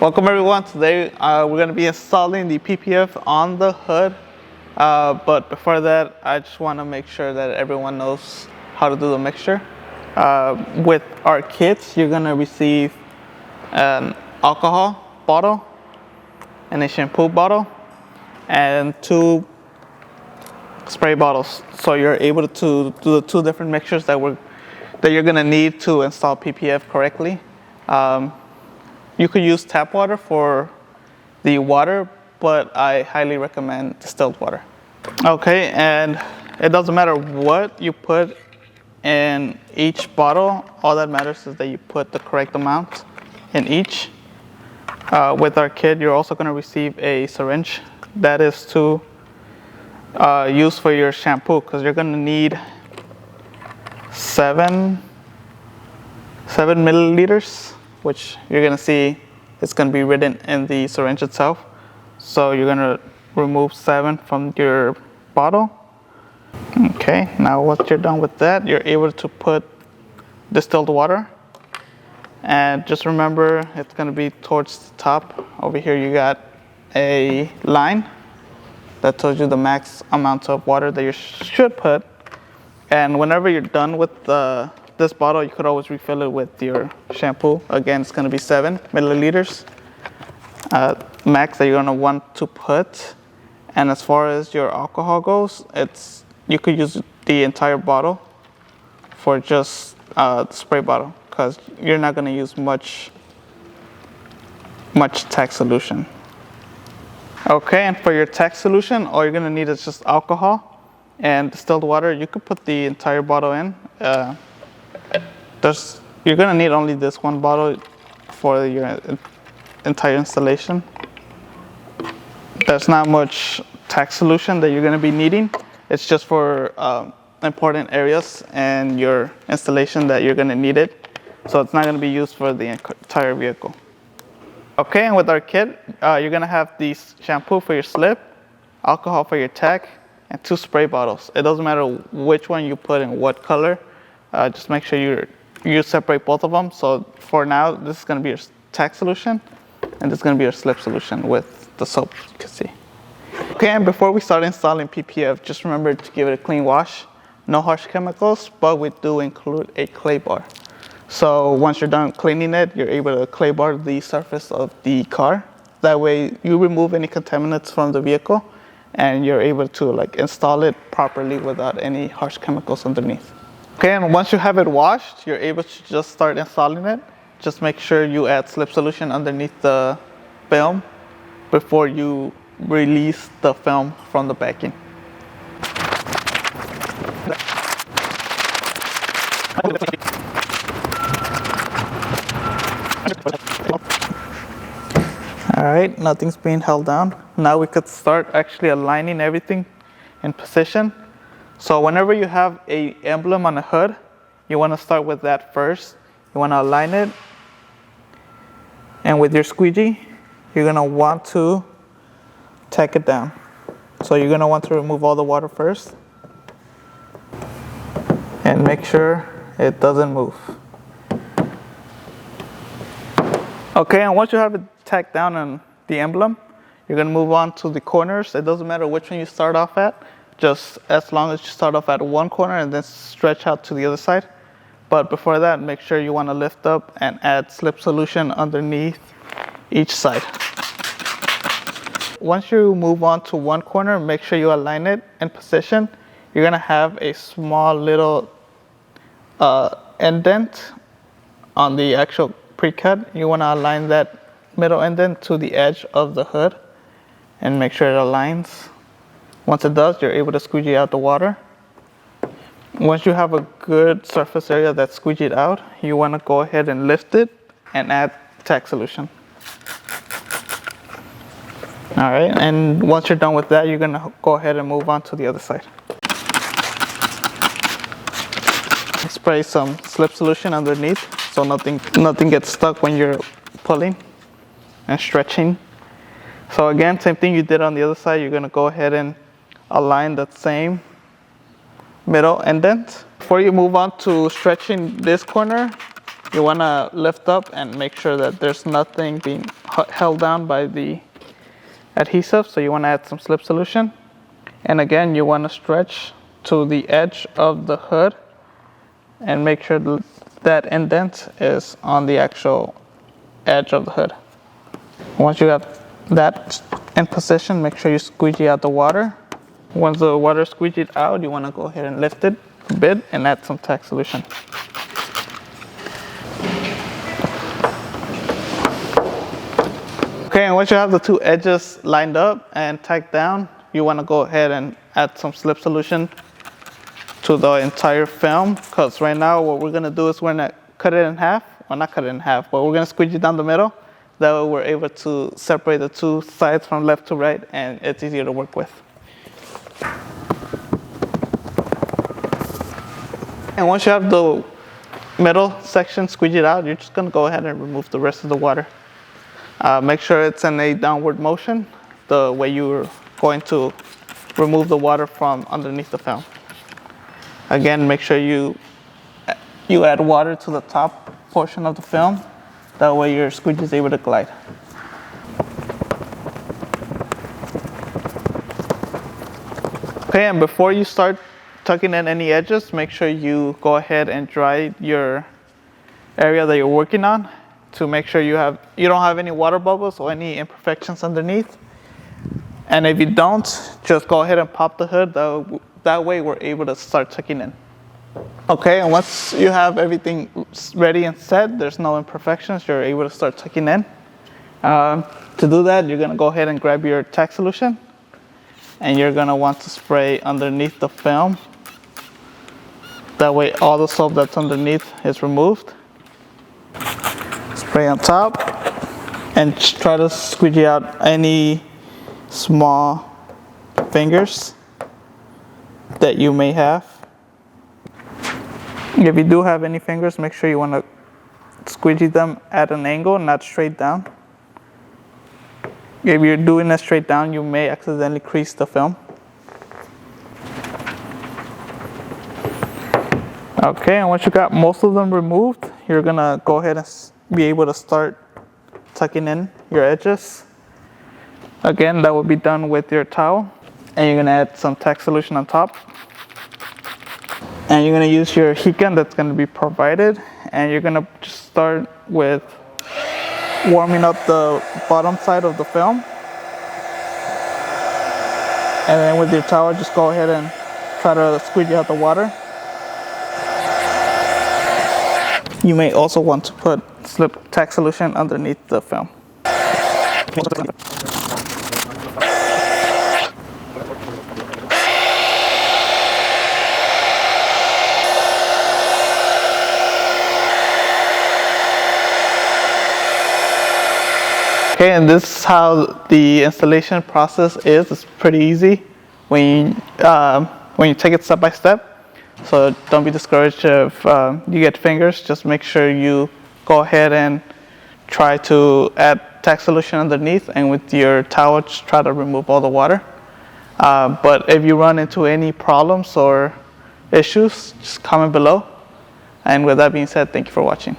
Welcome everyone. Today we're going to be installing the PPF on the hood. But before that, I just want to make sure that everyone knows how to do the mixture. With our kits, you're going to receive an alcohol bottle and a shampoo bottle and 2 spray bottles. So you're able to do the 2 different mixtures that you're going to need to install PPF correctly. You could use tap water for the water, but I highly recommend distilled water. Okay, and it doesn't matter what you put in each bottle. All that matters is that you put the correct amount in each. With our kit, you're also going to receive a syringe that is to use for your shampoo, because you're going to need 7 milliliters, which you're going to see it's going to be written in the syringe itself. So you're going to remove 7 from your bottle. Okay, now once you're done with that, you're able to put distilled water. And just remember, it's going to be towards the top. Over here you got a line that tells you the max amount of water that you should put. And whenever you're done with this bottle, you could always refill it with your shampoo. Again, it's going to be 7 milliliters max that you're going to want to put. And as far as your alcohol goes, you could use the entire bottle for just the spray bottle, because you're not going to use much Tacky Solution. Okay, and for your Tacky Solution, all you're going to need is just alcohol and distilled water. You could put the entire bottle in. You're going to need only this one bottle for your entire installation. There's not much Tacky Solution that you're going to be needing. It's just for important areas in your installation that you're going to need it. So it's not going to be used for the entire vehicle. Okay, and with our kit, you're going to have the shampoo for your slip, alcohol for your tack, and 2 spray bottles. It doesn't matter which one you put in what color. Just make sure you separate both of them. So for now, this is going to be your Tacky Solution, and this is going to be your slip solution with the soap, you can see. Okay, and before we start installing PPF, just remember to give it a clean wash. No harsh chemicals, but we do include a clay bar. So once you're done cleaning it, you're able to clay bar the surface of the car. That way you remove any contaminants from the vehicle, and you're able to install it properly without any harsh chemicals underneath. Okay, and once you have it washed, you're able to just start installing it. Just make sure you add slip solution underneath the film before you release the film from the backing. Alright, nothing's being held down. Now we could start actually aligning everything in position. So whenever you have an emblem on the hood, you want to start with that first. You want to align it. And with your squeegee, you're going to want to tack it down. So you're going to want to remove all the water first. And make sure it doesn't move. Okay, and once you have it tacked down on the emblem, you're going to move on to the corners. It doesn't matter which one you start off at, just as long as you start off at one corner and then stretch out to the other side. But before that, make sure you want to lift up and add slip solution underneath each side. Once you move on to one corner, make sure you align it in position. You're going to have a small little indent on the actual pre-cut. You want to align that middle indent to the edge of the hood and make sure it aligns. Once it does, you're able to squeegee out the water. Once you have a good surface area that's squeegeed out, you want to go ahead and lift it and add Tacky Solution. Alright, and once you're done with that, you're going to go ahead and move on to the other side. Spray some slip solution underneath so nothing gets stuck when you're pulling and stretching. So again, same thing you did on the other side, you're going to go ahead and align that same middle indent. Before you move on to stretching this corner, you want to lift up and make sure that there's nothing being held down by the adhesive, so you want to add some slip solution. And again, you want to stretch to the edge of the hood and make sure that indent is on the actual edge of the hood. Once you got that in position, make sure you squeegee out the water. Once the water is squeegeed out, you want to go ahead and lift it a bit and add some tack solution. Okay, and once you have the two edges lined up and tacked down, you want to go ahead and add some slip solution to the entire film, because right now what we're going to do is we're going to cut it in half. Well, not cut it in half, but we're going to squeegee down the middle. That way we're able to separate the two sides from left to right, and it's easier to work with. And once you have the middle section squeegeed out, you're just going to go ahead and remove the rest of the water. Make sure it's in a downward motion, the way you're going to remove the water from underneath the film. Again, make sure you add water to the top portion of the film. That way your squeegee is able to glide. Okay, and before you start tucking in any edges, make sure you go ahead and dry your area that you're working on to make sure you don't have any water bubbles or any imperfections underneath. And if you don't, just go ahead and pop the hood. That way we're able to start tucking in. Okay, and once you have everything ready and set, there's no imperfections, you're able to start tucking in. To do that, you're going to go ahead and grab your tack solution, and you're going to want to spray underneath the film. That way all the soap that's underneath is removed. Spray on top, and just try to squeegee out any small fingers that you may have. If you do have any fingers, make sure you want to squeegee them at an angle, not straight down. If you're doing it straight down, you may accidentally crease the film. Okay, and once you got most of them removed, you're gonna go ahead and be able to start tucking in your edges. Again, that will be done with your towel, and you're gonna add some tack solution on top. And you're gonna use your heat gun that's gonna be provided, and you're gonna just start with warming up the bottom side of the film. And then with your towel, just go ahead and try to squeegee out the water. You may also want to put slip tack solution underneath the film. Okay, and this is how the installation process is. It's pretty easy when you take it step by step. So don't be discouraged if you get fingers. Just make sure you go ahead and try to add tack solution underneath, and with your towel just try to remove all the water. But if you run into any problems or issues, just comment below. And with that being said, thank you for watching.